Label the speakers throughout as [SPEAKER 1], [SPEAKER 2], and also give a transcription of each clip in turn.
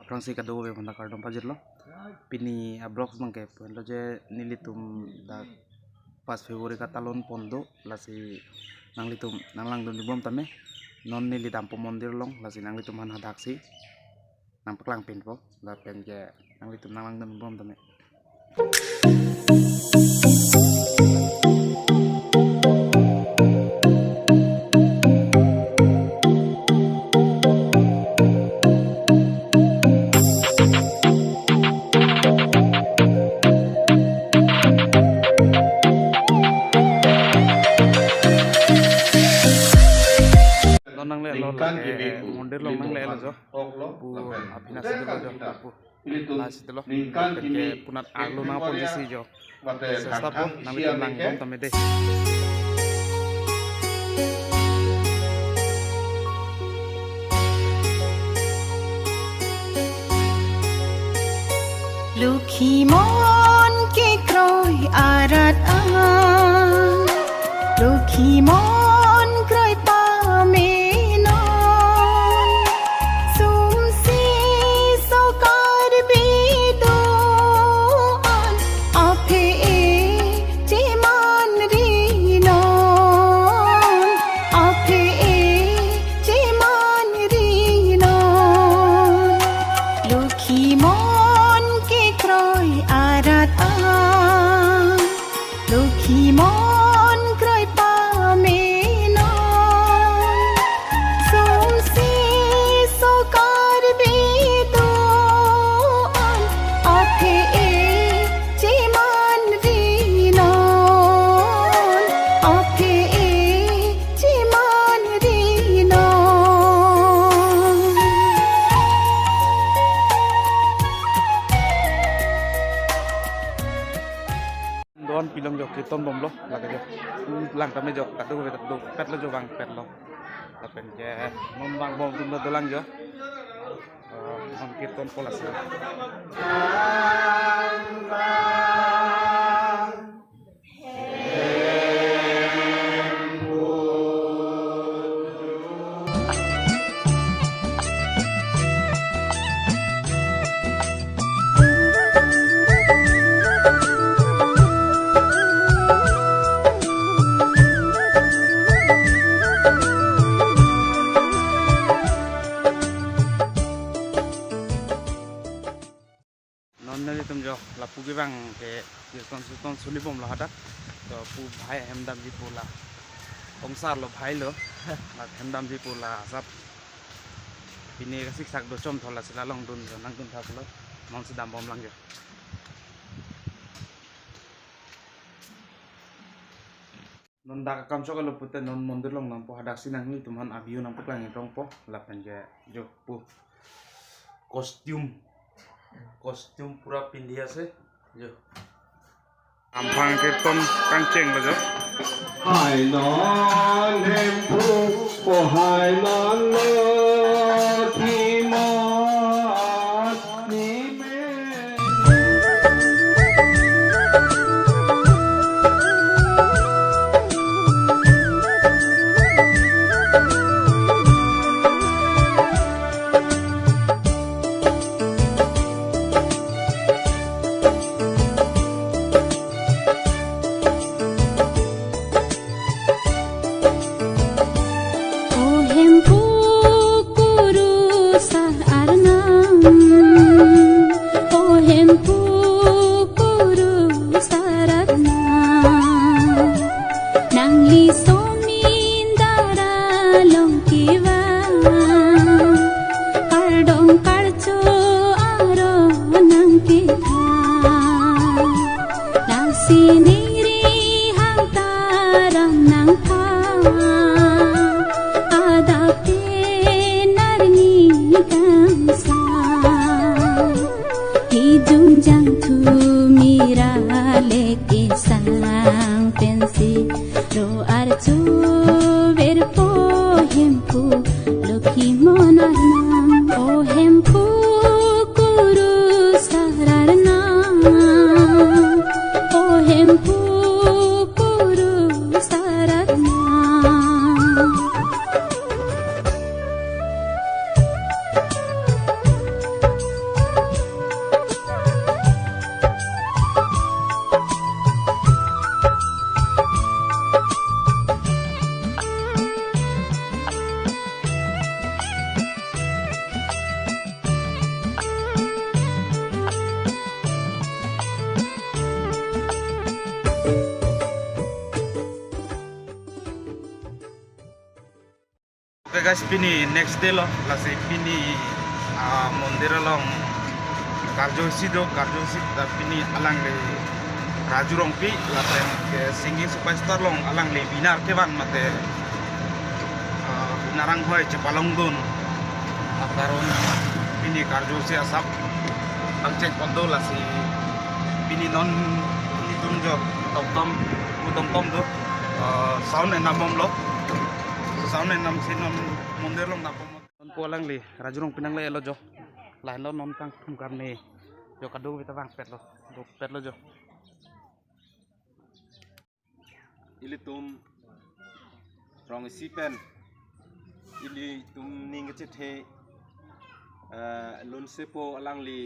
[SPEAKER 1] rong si kado be banda kardom pajir lo pini abrox mangke lo je nilitum da pas Februari katalon pondo lasi nanglitum nanglang dun dibom tame non nilitam mondir long lasi nanglitum han hadaksi nang peklang pinpo la pen je nanglitum nanglang dun dibom tame mondir lo nang lelo jo pu apina sidelo jo pu la sidelo ke punat arlo na posisi jo sesta po nang lang bom tame de
[SPEAKER 2] Lukhi mon ke kroi arat an Lukhi mon kroi pa me Kimon kroi pa menon sumsi sokar biduan aphe chiman rinon aphe chiman rinon
[SPEAKER 1] don pilong jo kirton bom lo laga jo lang tame jo kadu pet lo jo bang pet lo lapen je non bang bom tum dolang jo on kirton polas jo तुम जो लापू के बांग के कीर्तन सुनी बम लहादा तो पू भाई हेमदाम जी पोला संसार लो भाई लो हेमदाम जी पोला सब पिने का सिक्साक दो चम थोला सिला लंग दुन जो नंग दुन था पोला नॉन से दाम बम लंग जो नॉन दा काम चोका लो पुते नॉन मंदिर लंग नंग पो हदासी नंग नी तुमहन अभियो नंग पकलांग रंग पो लापन जे जो पू kostum pura pindia se jo ampang kirton kanceng lo jo
[SPEAKER 3] hai non hem phu po hai non lo thi ma ni me
[SPEAKER 1] guys pini next day lo lasi pini mondir long karjosi da pini alang le rajurong pi laten ke singing superstar long alang le binar ke bang mate binarang hoy cepalong dun akaron pini karjosi asap ang cek kondo lasi pini non tun jo tom do sound enamom lo sound enam sinon mondir long napom non ko alang le rajurong pinang le elo jo lain lo non kang tum karne jo kadung kita bang pet lo jo
[SPEAKER 4] ili tum rong sipen ili tum ning chethe lun sepo alang li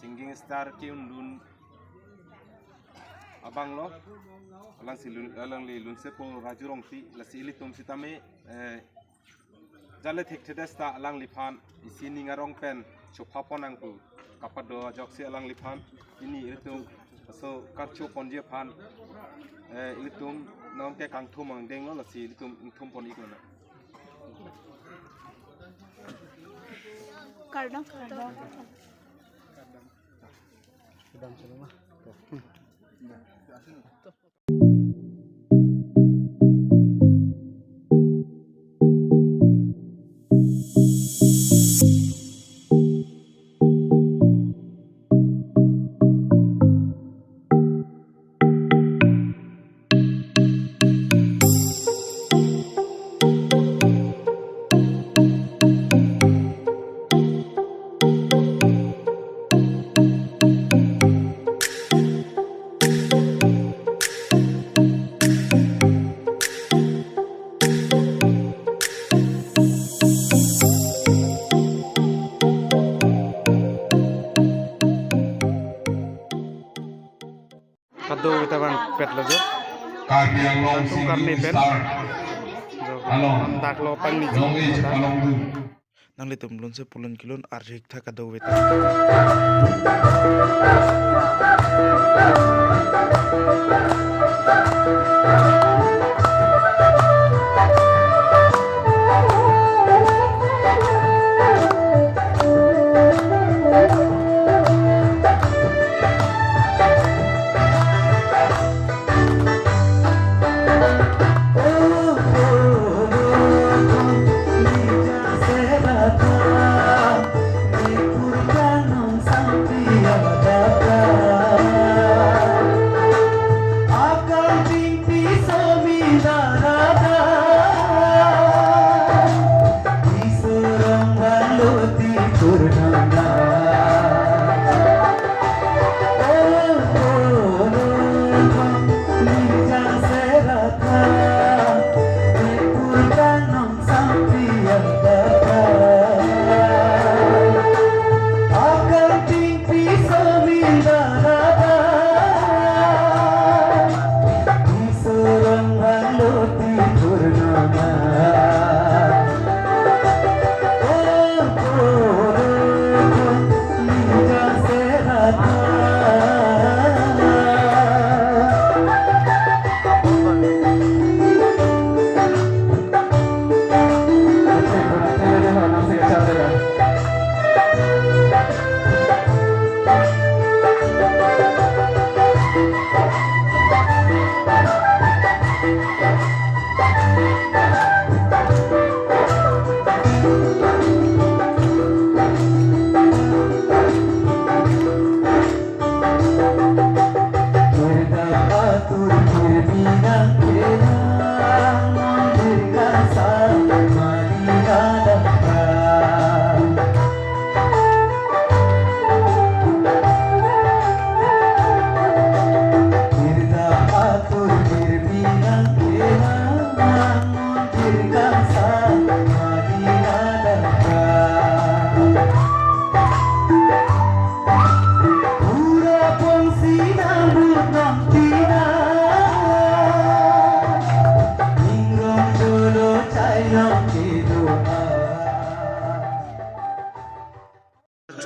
[SPEAKER 4] singing star kiun lun abang lo alang li lun sepo rajurong pi la si ili tum sitame jale thek thedesta alang li phan isini ngarong pen chopha ponang pu kapado joksi alang li phan ini itu so karcho ponje phan ilitum nom ke kang thum ang deng lo la si ilitum thum pon ikna
[SPEAKER 2] Kardam.
[SPEAKER 1] kado kita bang pet lo jo
[SPEAKER 3] Karyang long
[SPEAKER 1] Antum karne
[SPEAKER 3] singing
[SPEAKER 1] pen.
[SPEAKER 3] star.
[SPEAKER 1] jo
[SPEAKER 3] Along.
[SPEAKER 1] tak lo pang ni
[SPEAKER 3] Long age along du.
[SPEAKER 1] nang litum lun se pulun kilon arjik tha kado weta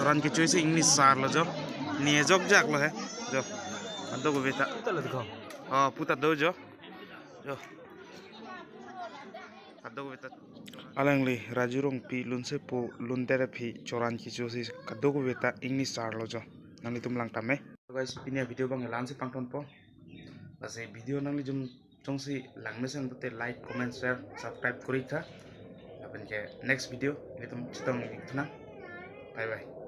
[SPEAKER 1] Coran kecuali sih English sar lo jo, niejok jak lo he, jo, ando gue beta. Oh putar do jo, kaddo beta alangli rajurong pi lunse po luntere phi choran ki chosi kaddo beta ingni star lojo nangli tum lang tame guys pinia video bang lan se pangton po lase video nangli jum chongsi langme sang te like comment share subscribe kori tha aben ke next video ini tum chitong ikna bye bye